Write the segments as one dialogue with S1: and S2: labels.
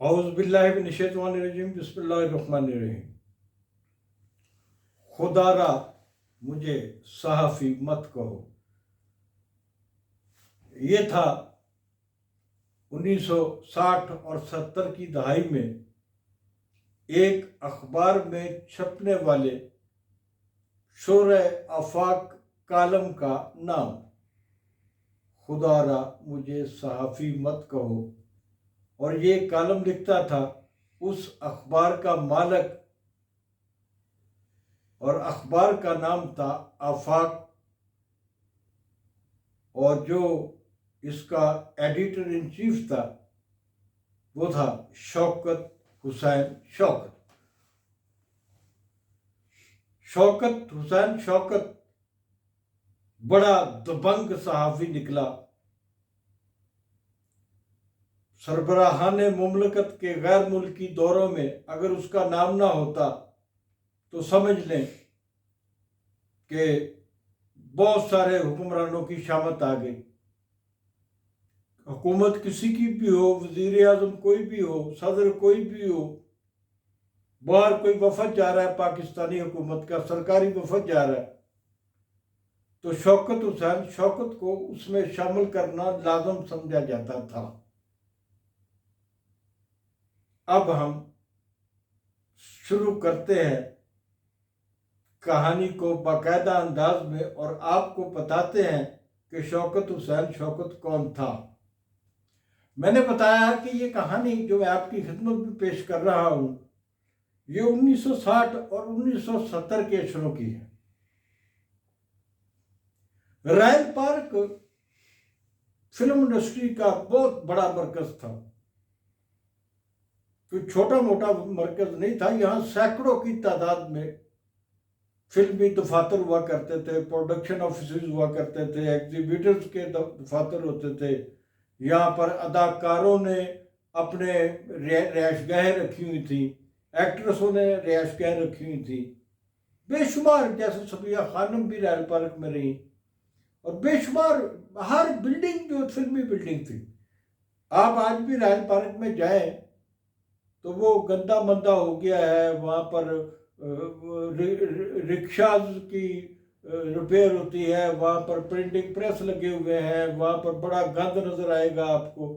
S1: औज़ुबिल्लाहिमिनश्शैतानिर्रजीम बिस्मिल्लाहिर्रहमानिर्रहीम। खुदारा मुझे सहाफ़ी मत कहो। ये था 1960 और 70 की दहाई में एक अखबार में छपने वाले शोरे आफाक कालम का नाम। खुदारा मुझे सहाफ़ी मत कहो। और ये कालम लिखता था उस अखबार का मालिक, और अखबार का नाम था आफाक। और जो इसका एडिटर इन चीफ था वो था शौकत हुसैन शौकत। शौकत हुसैन शौकत बड़ा दबंग सहाफ़ी निकला। सरबराहाने मुमलकत के गैर मुल्की दौरों में अगर उसका नाम ना होता तो समझ लें कि बहुत सारे हुक्मरानों की शामत आ गई। हुकूमत किसी की भी हो, वज़ीर आज़म कोई भी हो, सदर कोई भी हो, बाहर कोई वफद जा रहा है, पाकिस्तानी हुकूमत का सरकारी वफद जा रहा है, तो शौकत हुसैन शौकत को उसमें शामिल करना लाजम समझा जाता था। अब हम शुरू करते हैं कहानी को बाकायदा अंदाज में और आपको बताते हैं कि शौकत हुसैन शौकत कौन था। मैंने बताया कि ये कहानी जो मैं आपकी खिदमत में पेश कर रहा हूँ ये 1960 और 1970 के अशरों की है। रॉयल पार्क फिल्म इंडस्ट्री का बहुत बड़ा मरकज था। कोई छोटा मोटा मरकज नहीं था। यहाँ सैकड़ों की तादाद में फिल्मी दफातर हुआ करते थे, प्रोडक्शन ऑफिस हुआ करते थे, एग्जीबिटर्स के दफातर होते थे। यहाँ पर अदाकारों ने अपने रिहाइशगाहें रखी हुई थी, एक्ट्रेसों ने रिहाइशगाहें रखी हुई थी बेशुमार, जैसे सबिया खानम भी रॉयल पार्क में रही। और बेशुमार हर बिल्डिंग जो फिल्मी बिल्डिंग थी। आप आज भी रॉयल पार्क में जाएं तो वो गंदा मंदा हो गया है। वहाँ पर रिक्शाज की रिपेयर होती है, वहाँ पर प्रिंटिंग प्रेस लगे हुए हैं, वहाँ पर बड़ा गंद नज़र आएगा आपको।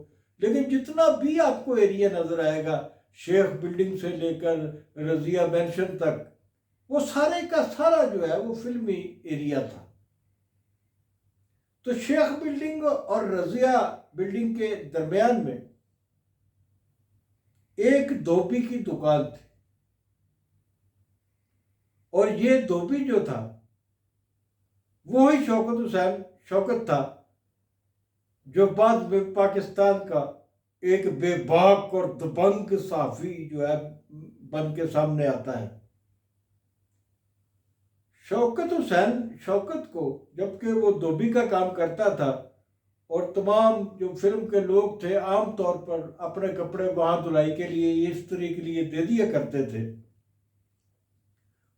S1: लेकिन जितना भी आपको एरिया नज़र आएगा, शेख बिल्डिंग से लेकर रजिया मेंशन तक, वो सारे का सारा जो है वो फिल्मी एरिया था। तो शेख बिल्डिंग और रजिया बिल्डिंग के दरमियान में एक धोबी की दुकान थी। और ये धोबी जो था वो ही शौकत हुसैन शौकत था, जो बाद में पाकिस्तान का एक बेबाक और दबंग साफी जो है बन के सामने आता है। शौकत हुसैन शौकत को, जबकि वो धोबी का काम करता था और तमाम जो फिल्म के लोग थे आम तौर पर अपने कपड़े वहां धुलाई के लिए, इस्त्री के लिए दे दिया करते थे।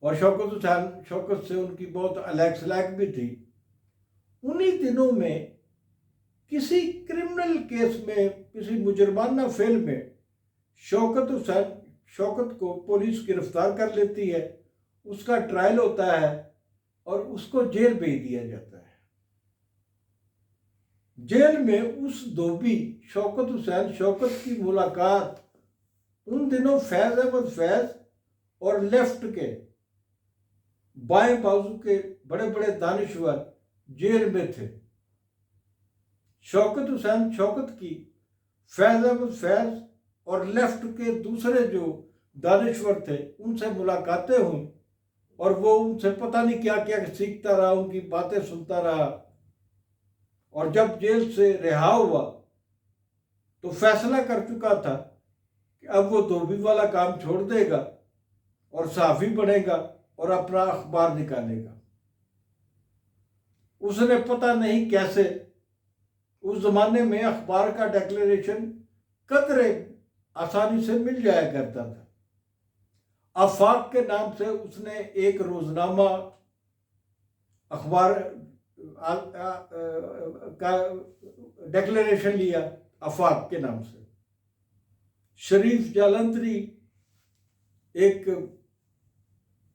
S1: और शौकत हुसैन शौकत से उनकी बहुत अलग सलैक भी थी। उन्हीं दिनों में किसी क्रिमिनल केस में, किसी मुजरमाना फेल में शौकत हुसैन शौकत को पुलिस गिरफ्तार कर लेती है। उसका ट्रायल होता है और उसको जेल भेज दिया जाता है। जेल में उस धोबी शौकत हुसैन शौकत की मुलाकात उन दिनों फैज अहमद फैज और लेफ्ट के बाएं बाजू के बड़े बड़े दानिश्वर जेल में थे। शौकत हुसैन शौकत की फैज अहमद फैज और लेफ्ट के दूसरे जो दानिश्वर थे उनसे मुलाकातें हुई और वो उनसे पता नहीं क्या क्या सीखता रहा, उनकी बातें सुनता रहा। और जब जेल से रिहा हुआ तो फैसला कर चुका था कि अब वो धोबी वाला काम छोड़ देगा और सहाफ़ी बनेगा और अपना अखबार निकालेगा। उसने पता नहीं कैसे, उस जमाने में अखबार का डिक्लेरेशन कदरे आसानी से मिल जाया करता था। आफाक के नाम से उसने एक रोजनामा अखबार का डिक्लेरेशन लिया आफाक के नाम से। शरीफ जालंधरी एक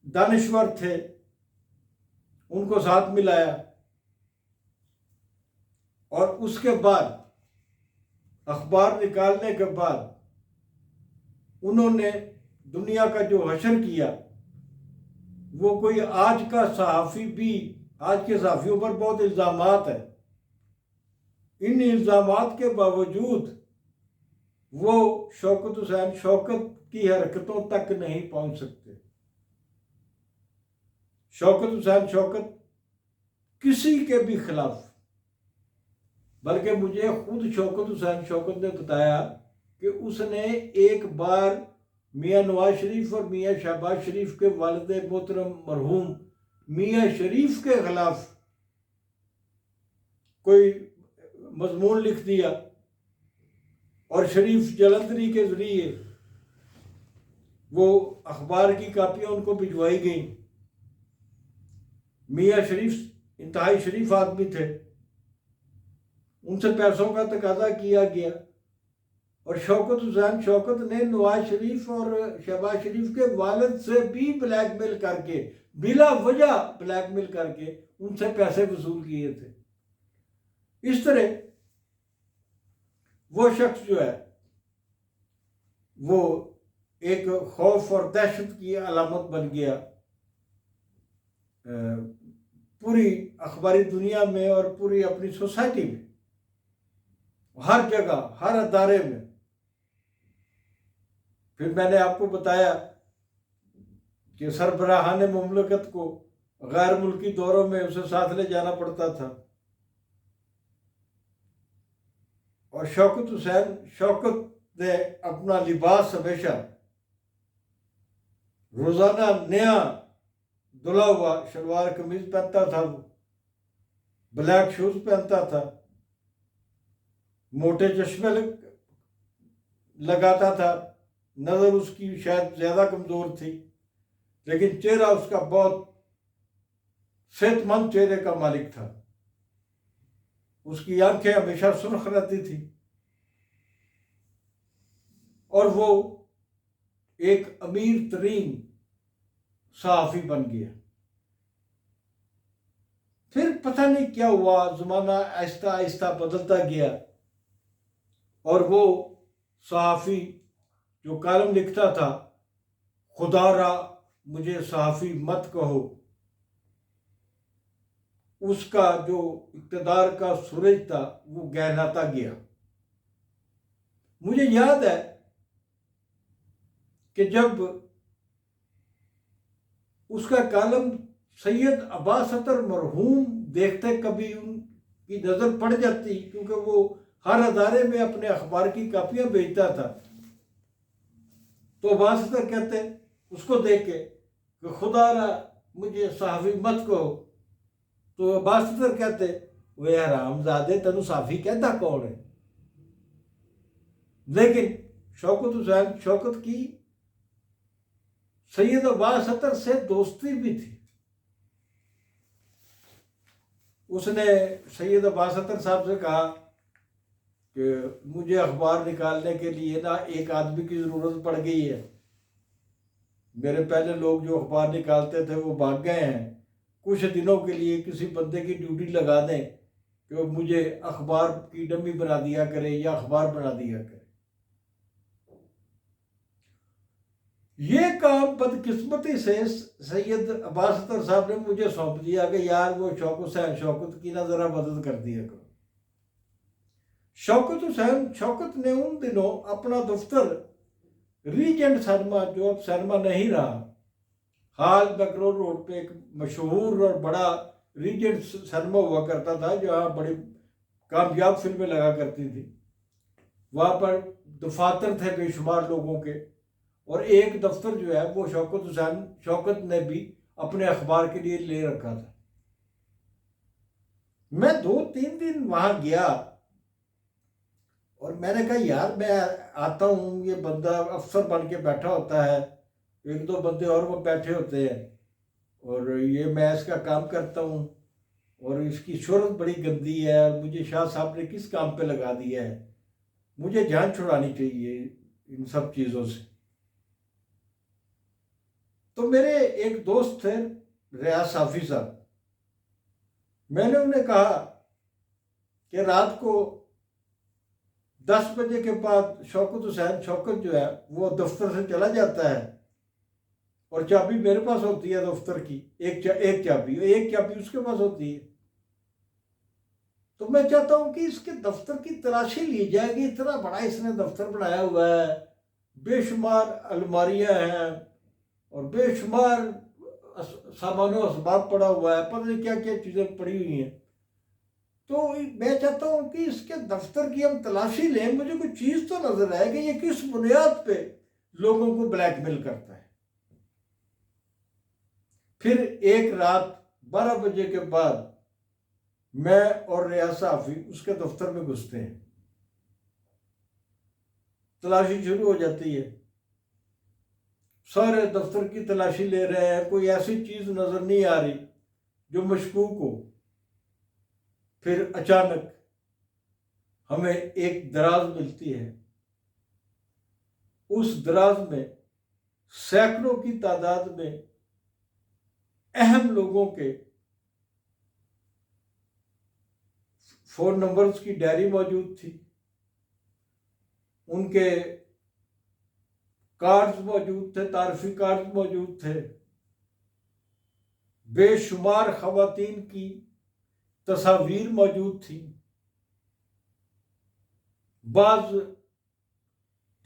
S1: दानिश्वर थे, उनको साथ मिलाया। और उसके बाद अखबार निकालने के बाद उन्होंने दुनिया का जो हशर किया, वो कोई आज का सहाफ़ी भी, आज के सहाफ़ियों पर बहुत इल्ज़ामात है, इन इल्ज़ामात के बावजूद वो शौकत हुसैन शौकत की हरकतों तक नहीं पहुंच सकते। शौकत हुसैन शौकत किसी के भी खिलाफ, बल्कि मुझे खुद शौकत हुसैन शौकत ने बताया कि उसने एक बार मियाँ नवाज शरीफ और मियाँ शहबाज शरीफ के वालिद मोहतरम मरहूम मियाँ शरीफ के खिलाफ कोई मजमून लिख दिया और शरीफ जालंधरी के जरिए वो अखबार की कापियाँ उनको भिजवाई गई। मियाँ शरीफ इंतहाई शरीफ आदमी थे, उनसे पैसों का तकाजा किया गया और शौकत हुसैन शौकत ने नवाज शरीफ और शहबाज शरीफ के वालिद से भी ब्लैकमेल करके, बिला वजह ब्लैकमेल करके उनसे पैसे वसूल किए थे। इस तरह वो शख्स जो है वो एक खौफ और दहशत की अलामत बन गया पूरी अखबारी दुनिया में और पूरी अपनी सोसाइटी में, हर जगह, हर अदारे में। फिर मैंने आपको बताया कि सरबराहान मुमलकत को गैर मुल्की दौरों में उसे साथ ले जाना पड़ता था और शौकत हुसैन शौकत ने अपना लिबास हमेशा रोजाना नया धुला हुआ शलवार कमीज पहनता था, वो ब्लैक शूज पहनता था, मोटे चश्मे लगाता था, नज़र उसकी शायद ज़्यादा कमज़ोर थी, लेकिन चेहरा उसका बहुत सेहतमंद चेहरे का मालिक था। उसकी आंखें हमेशा सुर्ख रहती थी और वो एक अमीर तरीन सहाफ़ी बन गया। फिर पता नहीं क्या हुआ, ज़माना आहिस्ता आहिस्ता बदलता गया और वो सहाफ़ी जो कॉलम लिखता था, खुदारा मुझे सहाफ़ी मत कहो, उसका जो इक़्तिदार का सूरज था वो गहराता गया। मुझे याद है कि जब उसका कॉलम सैयद अब्बास अतर मरहूम देखते, कभी उनकी नज़र पड़ जाती, क्योंकि वो हर अदारे में अपने अखबार की कापियाँ भेजता था, तो अब्बास अतर कहते उसको देख के कि खुदारा मुझे सहाफ़ी मत कहो, तो अब्बास अतर कहते वे हरामजादे तेनू सहाफ़ी कहता कौन है। लेकिन शौकत हुसैन शौकत की सैयद अब्बास अतर से दोस्ती भी थी। उसने सैयद अब्बास अतर साहब से कहा कि मुझे अखबार निकालने के लिए ना एक आदमी की ज़रूरत पड़ गई है, मेरे पहले लोग जो अखबार निकालते थे वो भाग गए हैं, कुछ दिनों के लिए किसी बंदे की ड्यूटी लगा दें कि वो मुझे अखबार की डमी बना दिया करे या अखबार बना दिया करे। ये काम बदकिस्मती से सैयद अब्बास अतर साहब ने मुझे सौंप दिया कि यार वो शौकत हुसैन शौकत की ना ज़रा मदद कर दिया करो। शौकत हुसैन शौकत ने उन दिनों अपना दफ्तर रीजेंट सिनेमा, जो अब सिनेमा नहीं रहा, हाल मैक्रोल रोड पे एक मशहूर और बड़ा रीजेंट सिनेमा हुआ करता था जहाँ बड़ी कामयाब फिल्में लगा करती थी। वहाँ पर दफातर थे बेशुमार लोगों के और एक दफ्तर जो है वो शौकत हुसैन शौकत ने भी अपने अखबार के लिए ले रखा था। मैं 2-3 दिन वहाँ गया और मैंने कहा यार मैं आता हूँ, ये बंदा अफसर बन के बैठा होता है, एक दो बंदे और वो बैठे होते हैं और ये मैं इसका काम करता हूँ और इसकी शोहरत बड़ी गंदी है और मुझे शाह साहब ने किस काम पे लगा दिया है, मुझे जान छुड़ानी चाहिए, इन सब चीज़ों से। तो मेरे एक दोस्त थे रियाज साफी साहब, मैंने उन्हें कहा कि रात को 10 बजे के बाद शौकत हुसैन शौकत जो है वो दफ्तर से चला जाता है और चाबी मेरे पास होती है दफ्तर की, एक चाबी उसके पास होती है। तो मैं चाहता हूं कि इसके दफ्तर की तलाशी ली जाएगी, इतना बड़ा इसने दफ्तर बनाया हुआ है, बेशुमार अलमारियां हैं और बेशुमार सामानो असबाब पड़ा हुआ है, पता नहीं क्या क्या चीज़ें पड़ी हुई हैं। तो मैं चाहता हूं कि इसके दफ्तर की हम तलाशी लें, मुझे कोई चीज़ तो नजर आए कि ये किस बुनियाद पे लोगों को ब्लैकमेल करता है। फिर एक रात 12 बजे के बाद मैं और रियाज साफी उसके दफ्तर में घुसते हैं, तलाशी शुरू हो जाती है, सारे दफ्तर की तलाशी ले रहे हैं, कोई ऐसी चीज नजर नहीं आ रही जो मशकूक हो। फिर अचानक हमें एक दराज मिलती है, उस दराज में सैकड़ों की तादाद में अहम लोगों के फोन नंबर्स की डायरी मौजूद थी, उनके कार्ड्स मौजूद थे, तारफी कार्ड्स मौजूद थे, बेशुमार खवातीन की तस्वीर मौजूद थी, बाज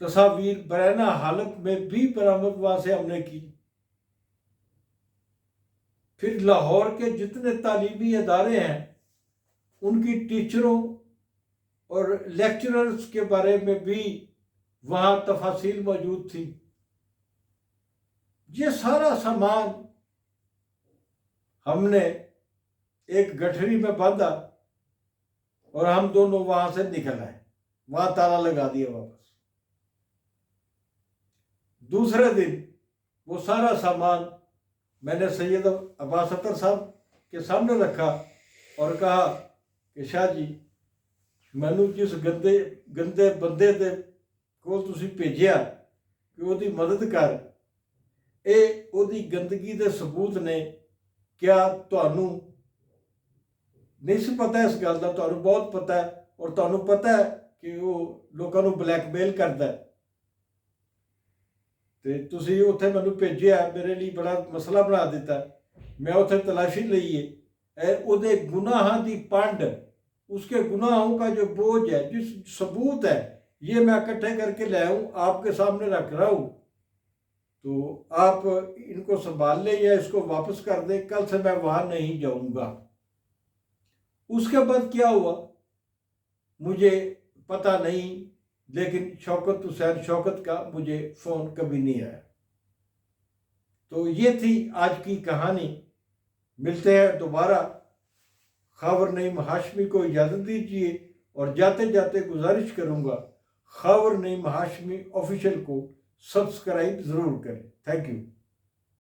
S1: तस्वीर बरैना हालत में भी बरामद वहां से हमने की। फिर लाहौर के जितने तालीमी इदारे हैं उनकी टीचरों और लेक्चरर्स के बारे में भी वहां तफासिल मौजूद थी। ये सारा सामान हमने एक गठरी में बांधा और हम दोनों वहां से निकल आए, वहां ताला लगा दिया वापस। दूसरे दिन वो सारा सामान मैंने सैयद अब्बास अतर साहब के सामने रखा और कहा कि शाह जी, मैनू जिस गंदे गंदे बंदे दे को तुसी भेजिया कि ਉਹਦੀ मदद कर, ਇਹ ਉਹਦੀ गंदगी ਦੇ सबूत ने, क्या ਤੁਹਾਨੂੰ नहीं सी पता इस गल का? ਤੁਹਾਨੂੰ बहुत पता है और ਤੁਹਾਨੂੰ पता है कि वो लोगों को ब्लैकमेल करता है। ਤੇ ਤੁਸੀਂ ਉੱਥੇ ਮੈਨੂੰ ਭੇਜਿਆ, ਮੇਰੇ ਲਈ ਬੜਾ ਮਸਲਾ ਬਣਾ ਦਿੱਤਾ। मैं ਉੱਥੇ तलाशी ਲਈ है, ਉਹਦੇ गुनाहां ਦੀ पंड, उसके गुनाहों का जो बोझ है, जिस सबूत है, ये मैं इकट्ठे करके लाया हूँ, आपके सामने रख रहा हूँ। तो आप इनको संभाल लें या इसको वापस कर दें, कल से मैं वहां नहीं जाऊंगा। उसके बाद क्या हुआ मुझे पता नहीं, लेकिन शौकत हुसैन शौकत का मुझे फोन कभी नहीं आया। तो ये थी आज की कहानी। मिलते हैं दोबारा। खावर नईम हाशमी को इजाज़त दीजिए और जाते जाते गुजारिश करूंगा, खावर नईम हाशमी ऑफिशियल को सब्सक्राइब ज़रूर करें। Thank you.